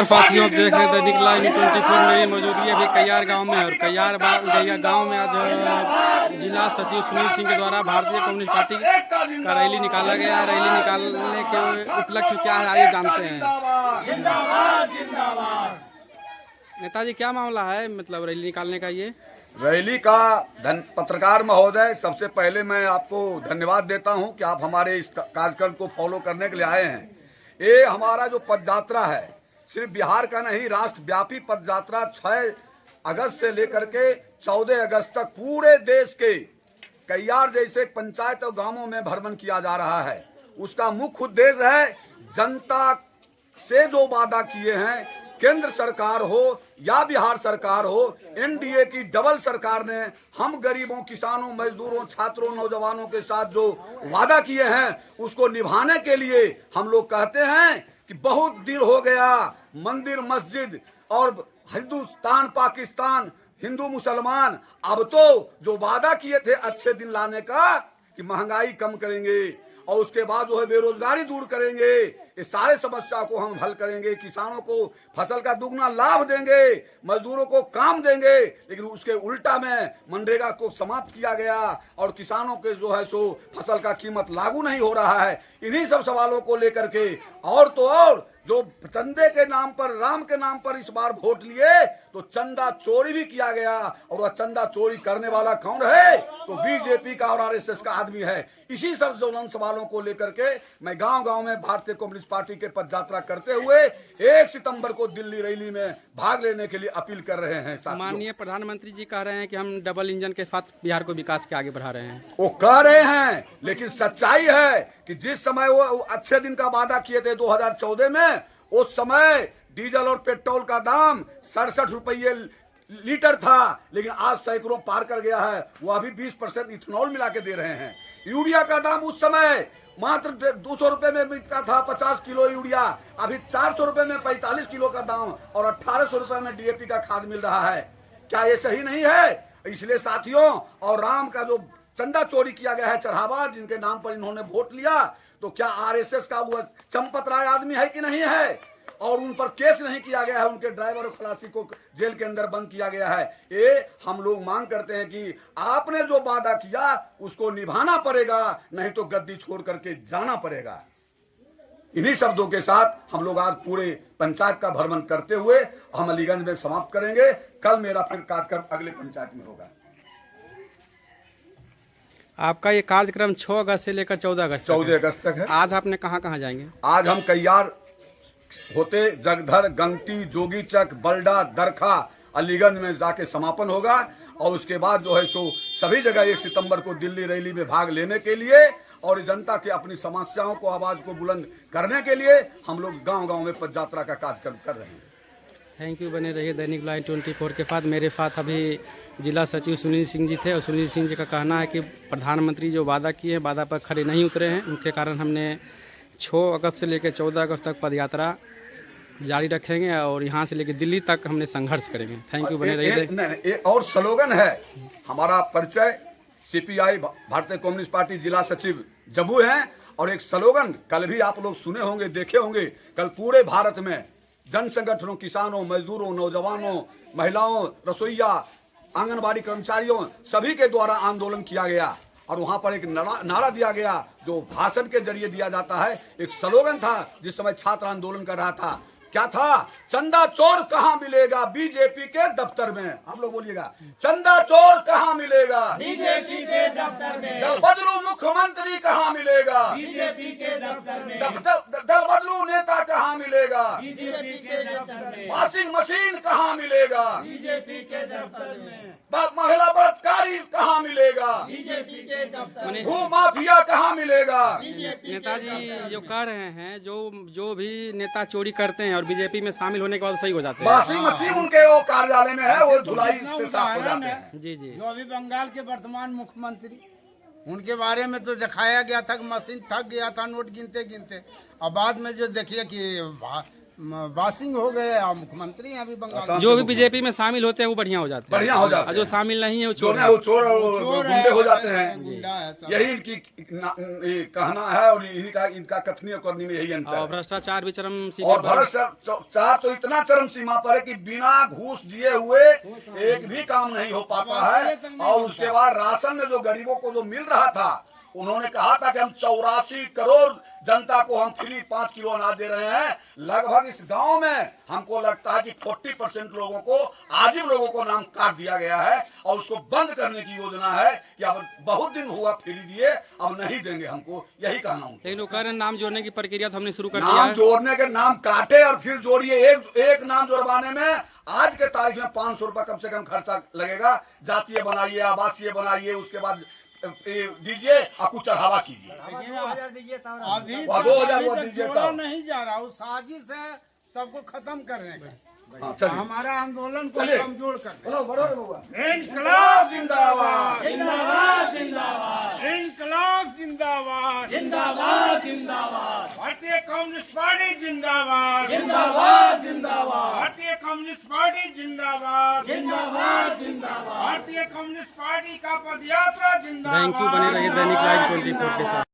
साथियों देख रहे दैनिक लाइव 24 में मौजूदगी अभी कयार गांव में और कयार गांव में आज जिला सचिव सुनील सिंह के द्वारा भारतीय कम्युनिस्ट पार्टी का रैली निकाला गया। रैली निकालने के उपलक्ष्य क्या है आइए जानते हैं। नेताजी क्या मामला है, मतलब रैली निकालने का? ये रैली का पत्रकार महोदय, सबसे पहले मैं आपको धन्यवाद देता हूं कि आप हमारे इस कार्यक्रम को फॉलो करने के लिए आए हैं। ये हमारा जो पदयात्रा है सिर्फ बिहार का नहीं, राष्ट्रव्यापी पदयात्रा 6 अगस्त से लेकर के 14 अगस्त तक पूरे देश के कयार जैसे पंचायत और गांवों में भ्रमण किया जा रहा है। उसका मुख्य उद्देश्य है जनता से जो वादा किए हैं, केंद्र सरकार हो या बिहार सरकार हो, एनडीए की डबल सरकार ने हम गरीबों, किसानों, मजदूरों, छात्रों, नौजवानों के साथ जो वादा किए हैं उसको निभाने के लिए हम लोग कहते हैं कि बहुत देर हो गया। मंदिर मस्जिद और हिंदुस्तान पाकिस्तान, हिंदू मुसलमान, अब तो जो वादा किए थे अच्छे दिन लाने का कि महंगाई कम करेंगे और उसके बाद जो है बेरोजगारी दूर करेंगे, ये सारे समस्या को हम हल करेंगे, किसानों को फसल का दुगना लाभ देंगे, मजदूरों को काम देंगे, लेकिन उसके उल्टा में मनरेगा को समाप्त किया गया और किसानों के जो है सो फसल का कीमत लागू नहीं हो रहा है। इन्हीं सब सवालों को लेकर के और तो और जो चंदे के नाम पर, राम के नाम पर इस बार वोट लिए तो चंदा चोरी भी किया गया और वह चंदा चोरी करने वाला कौन है? तो बीजेपी का और आरएसएस का आदमी है। इसी सब ज्वलंत सवालों को लेकर के मैं गांव-गांव में भारतीय कम्युनिस्ट पार्टी के पदयात्रा करते हुए 1 सितंबर को दिल्ली रैली में भाग लेने के लिए अपील कर रहे हैं। माननीय प्रधानमंत्री जी कह रहे हैं कि हम डबल इंजन के साथ बिहार को विकास के आगे बढ़ा रहे हैं। वो कह रहे हैं, लेकिन सच्चाई है कि जिस समय वो अच्छे दिन का वादा किए थे 2014 में, उस समय डीजल और पेट्रोल का दाम 67 रुपये लीटर था, लेकिन आज सैकड़ों पार कर गया है। वो अभी 20% इथेनॉल मिला के दे रहे हैं। यूरिया का दाम उस समय मात्र 200 रुपए में बिकता था 50 किलो यूरिया, अभी 400 रुपए में 45 किलो का दाम और 1800 रुपए में डीएपी का खाद मिल रहा है। क्या ये सही नहीं है? इसलिए साथियों, और राम का जो चंदा चोरी किया गया है चढ़ावा, जिनके नाम पर इन्होंने वोट लिया, तो क्या आरएसएस का वो चंपत राय आदमी है कि नहीं है? और उन पर केस नहीं किया गया है, उनके ड्राइवर और खलासी को जेल के अंदर बंद किया गया है। ये हम लोग मांग करते हैं कि आपने जो वादा किया उसको निभाना पड़ेगा, नहीं तो गद्दी छोड़ करके जाना पड़ेगा। इन्हीं शब्दों के साथ हम लोग आज पूरे पंचायत का भ्रमण करते हुए हम अलीगंज में समाप्त करेंगे। कल मेरा फिर कार्यक्रम अगले पंचायत में होगा। आपका ये कार्यक्रम 6 अगस्त से लेकर 14 अगस्त तक है। आज आपने कहाँ जाएंगे? आज हम कयार होते जगधर, गंगटी, जोगीचक, बल्डा, दरखा, अलीगंज में जाके समापन होगा और उसके बाद जो है सो सभी जगह 1 सितंबर को दिल्ली रैली में भाग लेने के लिए और जनता के अपनी समस्याओं को, आवाज को बुलंद करने के लिए हम लोग गांव-गांव में पदयात्रा का कार्यक्रम कर रहे हैं। Thank you. बने रहिए दैनिक लाइव 24 के साथ। मेरे साथ अभी जिला सचिव सुनील सिंह जी थे और सुनील सिंह जी का कहना है कि प्रधानमंत्री जो वादा किए हैं, वादा पर खड़े नहीं उतरे हैं। उनके कारण हमने 6 अगस्त से लेकर 14 अगस्त तक पदयात्रा जारी रखेंगे और यहाँ से लेकर दिल्ली तक हमने संघर्ष करेंगे। Thank you. बने रहिए। और स्लोगन है हमारा परिचय, सीपीआई भारतीय कम्युनिस्ट पार्टी जिला सचिव जम्मू है, और एक स्लोगन कल भी आप लोग सुने होंगे, देखे होंगे। कल पूरे भारत में जन संगठनों, किसानों, मजदूरों, नौजवानों, महिलाओं, रसोइया, आंगनबाड़ी कर्मचारियों, सभी के द्वारा आंदोलन किया गया और वहां पर एक नारा दिया गया जो भाषण के जरिए दिया जाता है। एक स्लोगन था जिस समय छात्र आंदोलन कर रहा था, क्या था? चंदा चोर कहाँ मिलेगा? बीजेपी के दफ्तर में। आप लोग बोलिएगा, चंदा चोर कहाँ मिलेगा? बीजेपी के दफ्तर में। दल बदलू मुख्यमंत्री कहाँ मिलेगा? बीजेपी के दफ्तर में। दल बदलू नेता कहाँ मिलेगा? बीजेपी के दफ्तर में। वॉशिंग मशीन कहाँ मिलेगा? बीजेपी के दफ्तर में। महिला बलात्कारी कहाँ मिलेगा? बीजेपी के दफ्तर में। भू माफिया कहाँ मिलेगा? नेताजी जो कह रहे हैं, जो भी नेता चोरी करते हैं और बीजेपी में शामिल होने के बाद सही हो जाते हैं। वॉशिंग मशीन उनके वो कार्यालय में है, वो धुलाई से साफ हो जाते हैं। जी जी। जो अभी बंगाल के वर्तमान मुख्यमंत्री, उनके बारे में तो दिखाया गया था कि मशीन थक गया था नोट गिनते गिनते, और बाद में जो देखिए कि वासिंग हो गए और मुख्यमंत्री हैं अभी बंगाल। जो भी बीजेपी में शामिल होते हैं वो बढ़िया हो जाते हैं, बढ़िया हो जाते और जो हैं। शामिल नहीं है वो जो चोर है है। वो चोर और गुंडे हो जाते हैं। गुंडा है सब। यही इनकी ये कहना है और इनका कथनी और करनी में यही अंतर और है। भ्रष्टाचार भी चरम सीमा और पर है। भ्रष्टाचार तो इतना चरम सीमा पर है कि बिना घूस दिए हुए एक भी काम नहीं हो पाता है। और उसके बाद राशन में जो गरीबों को जो मिल रहा था, उन्होंने कहा था कि हम 84 करोड़ जनता को हम फ्री 5 किलो अनाज दे रहे हैं। लगभग इस गांव में हमको लगता है कि 40% लोगों को, आजीव लोगों को नाम काट दिया गया है और उसको बंद करने की योजना है कि अब बहुत दिन हुआ फ्री दिए, अब नहीं देंगे हमको, यही कहना हूँ। लेकिन वो कह रहे हैं नाम जोड़ने की प्रक्रिया तो हमने शुरू कर दिया नाम है। जोड़ने के नाम काटे और फिर जोड़िए। एक नाम जोड़वाने में आज के तारीख में 500 रुपया कम से कम खर्चा लगेगा। जातीय बनाइए, आवासीय बनाइए, उसके बाद दीजिए और कुछ चढ़ावा कीजिए। अभी वहाँ 2000 वो दीजिए जोड़ा तब। नहीं जा रहा, वो साजिश है सबको खत्म करने का। हाँ, चलिए। हमारा आंदोलन को चलिए। कमजोर करना। बोलो, बोलो रे बउआ। इनकलाब जिंदाबाद, जिंदाबाद जिंदाबाद इनकलाब जिंदाबाद, जिंदाबाद जिंदाबाद भारतीय कम्युनिस्ट पार्टी जिंदाबाद, जिंदाबाद जिंदाबाद भारतीय कम्युनिस्ट पार्टी जिंदाबाद, जिंदाबाद जिंदाबाद भारतीय कम्युनिस्ट पार्टी का पदयात्रा जिंदाबाद। थैंक यू, बने रहिए दैनिक लाइव 24 के साथ।